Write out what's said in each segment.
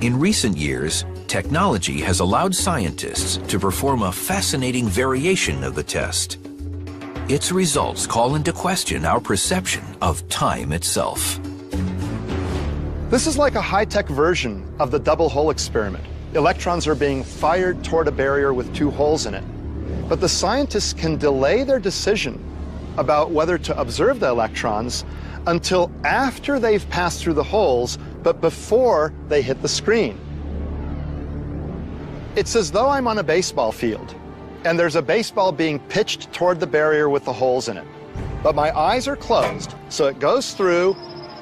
In recent years, technology has allowed scientists to perform a fascinating variation of the test. Its results call into question our perception of time itself. This is like a high-tech version of the double hole experiment. Electrons are being fired toward a barrier with two holes in it. But the scientists can delay their decision about whether to observe the electrons until after they've passed through the holes, but before they hit the screen. It's as though I'm on a baseball field, and there's a baseball being pitched toward the barrier with the holes in it. But my eyes are closed, so it goes through,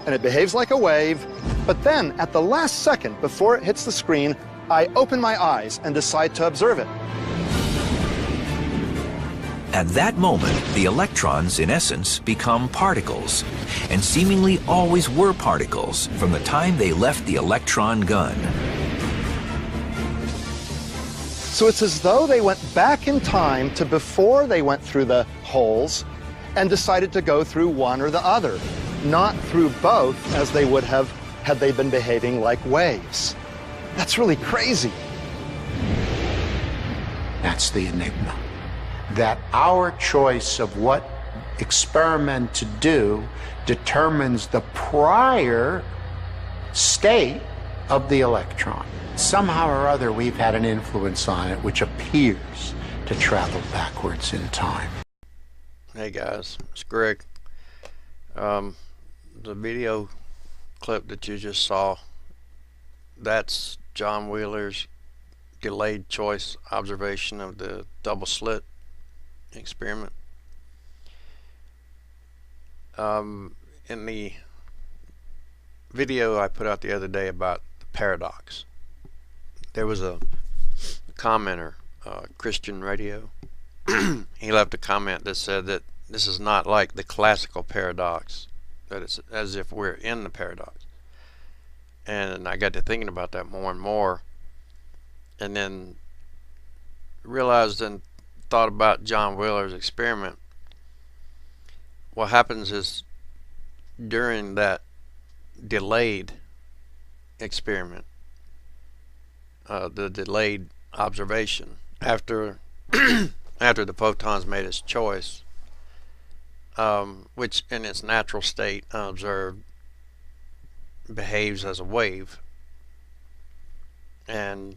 and it behaves like a wave, but then at the last second before it hits the screen, I open my eyes and decide to observe it. At that moment, the electrons, in essence, become particles, and seemingly always were particles from the time they left the electron gun. So it's as though they went back in time to before they went through the holes and decided to go through one or the other, not through both as they would have had they been behaving like waves. That's really crazy. That's the enigma. That our choice of what experiment to do determines the prior state of the electron. Somehow or other, we've had an influence on it which appears to travel backwards in time. Hey guys, it's Greg. The video clip that you just saw, that's John Wheeler's delayed choice observation of the double slit experiment. In the video I put out the other day about the paradox, there was a commenter, Christian Radio. He left a comment that said that this is not like the classical paradox, that it's as if we're in the paradox. And I got to thinking about that more and more, and then realized and thought about John Wheeler's experiment. What happens is, during that delayed experiment, the delayed observation, after after the photon's made its choice, which in its natural state, unobserved, behaves as a wave, and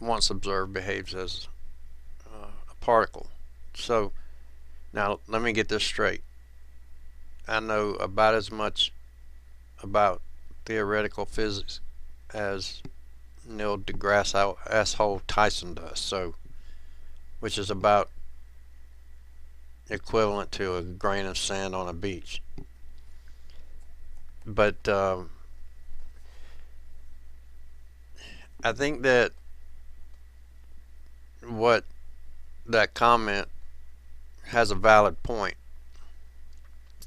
once observed behaves as a particle. So now let me get this straight. I know about as much about theoretical physics as Neil deGrasse asshole Tyson does, so, which is about equivalent to a grain of sand on a beach. But I think that what that comment has a valid point,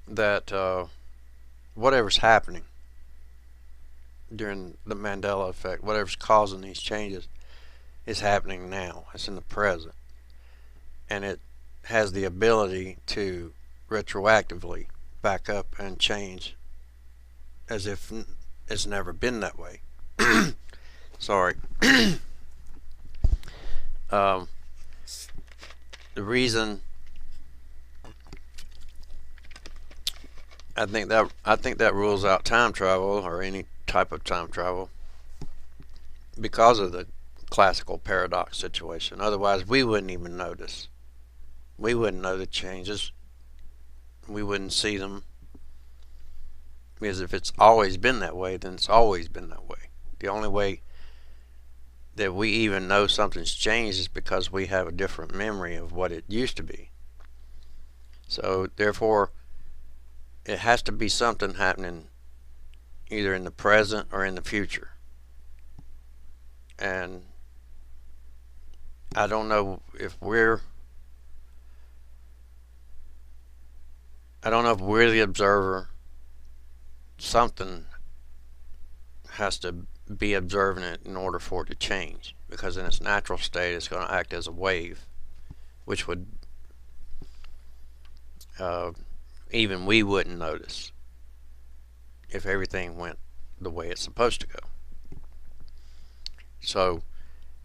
that whatever's happening during the Mandela Effect, whatever's causing these changes, is happening now. It's in the present, and it has the ability to retroactively back up and change as if it's never been that way. Sorry. The reason I think that rules out time travel, or any type of time travel, because of the classical paradox situation. Otherwise, we wouldn't even notice. We wouldn't know the changes. We wouldn't see them. Because if it's always been that way, then it's always been that way. The only way that we even know something's changed is because we have a different memory of what it used to be. So therefore, it has to be something happening either in the present or in the future. And I don't know if we're the observer. Something has to be observing it in order for it to change, because in its natural state it's going to act as a wave, which would even we wouldn't notice if everything went the way it's supposed to go. So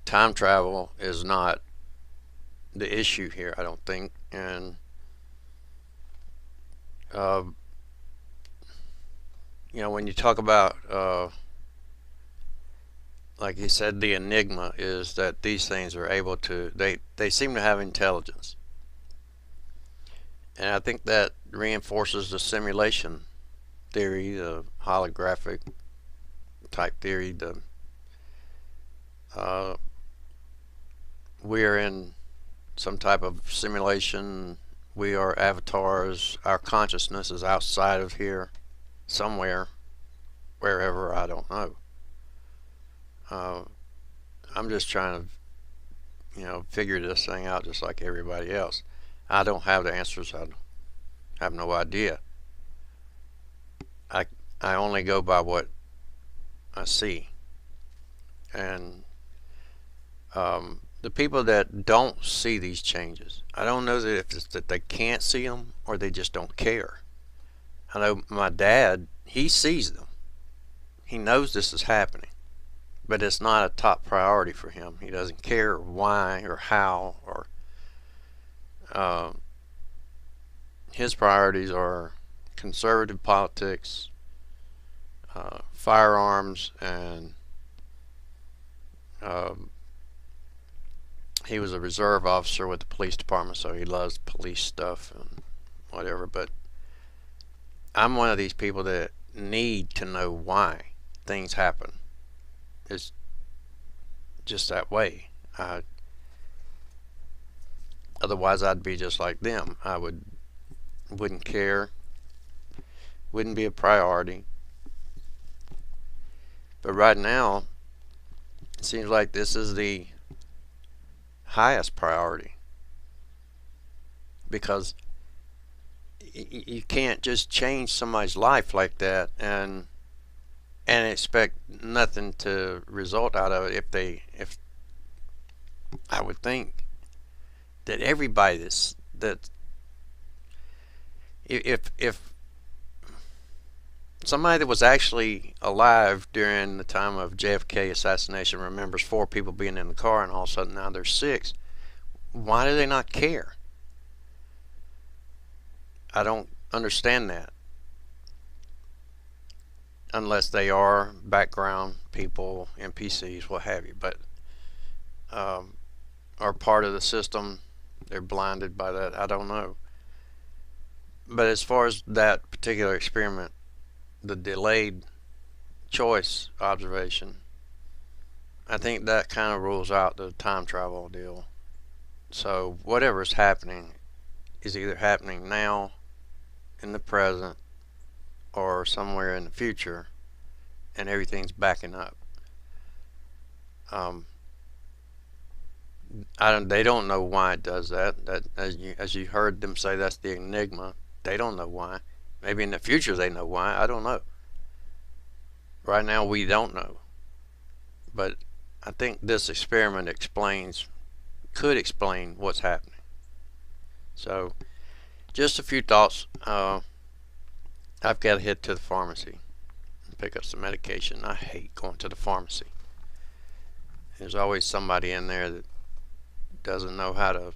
time travel is not the issue here, I don't think. And uh, when you talk about like he said, the enigma is that these things are able to, they seem to have intelligence. And I think that reinforces the simulation theory, the holographic type theory. We are in some type of simulation. We are avatars. Our consciousness is outside of here, somewhere, wherever, I don't know. I'm just trying to, figure this thing out just like everybody else. I don't have the answers. I have no idea. I only go by what I see. And the people that don't see these changes, I don't know that if it's that they can't see them or they just don't care. I know my dad, he sees them. He knows this is happening, but it's not a top priority for him. He doesn't care why or how, or his priorities are conservative politics, firearms, and he was a reserve officer with the police department, so he loves police stuff and whatever. But I'm one of these people that need to know why things happen. It's just that way. Otherwise, I'd be just like them. I wouldn't care. Wouldn't be a priority. But right now, it seems like this is the highest priority, because you can't just change somebody's life like that and expect nothing to result out of it. If I would think that everybody that if somebody that was actually alive during the time of JFK assassination remembers 4 people being in the car and all of a sudden now there's 6, why do they not care? I don't understand that, unless they are background people, NPCs, what have you, but are part of the system. They're blinded by that. I don't know. But as far as that particular experiment, the delayed choice observation, I think that kind of rules out the time travel deal. So whatever is happening is either happening now, in the present, or somewhere in the future, and everything's backing up. They don't know why it does that. That as you heard them say, that's the enigma. They don't know why. Maybe in the future they know why. I don't know. Right now we don't know. But I think this experiment could explain what's happening. So, just a few thoughts. I've got to head to the pharmacy and pick up some medication. I hate going to the pharmacy. There's always somebody in there that doesn't know how to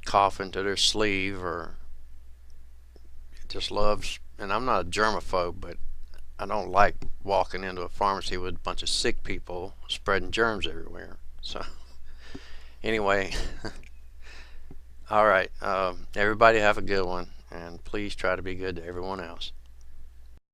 cough into their sleeve, or just loves, and I'm not a germaphobe, but I don't like walking into a pharmacy with a bunch of sick people spreading germs everywhere. So anyway, all right, everybody have a good one, and please try to be good to everyone else.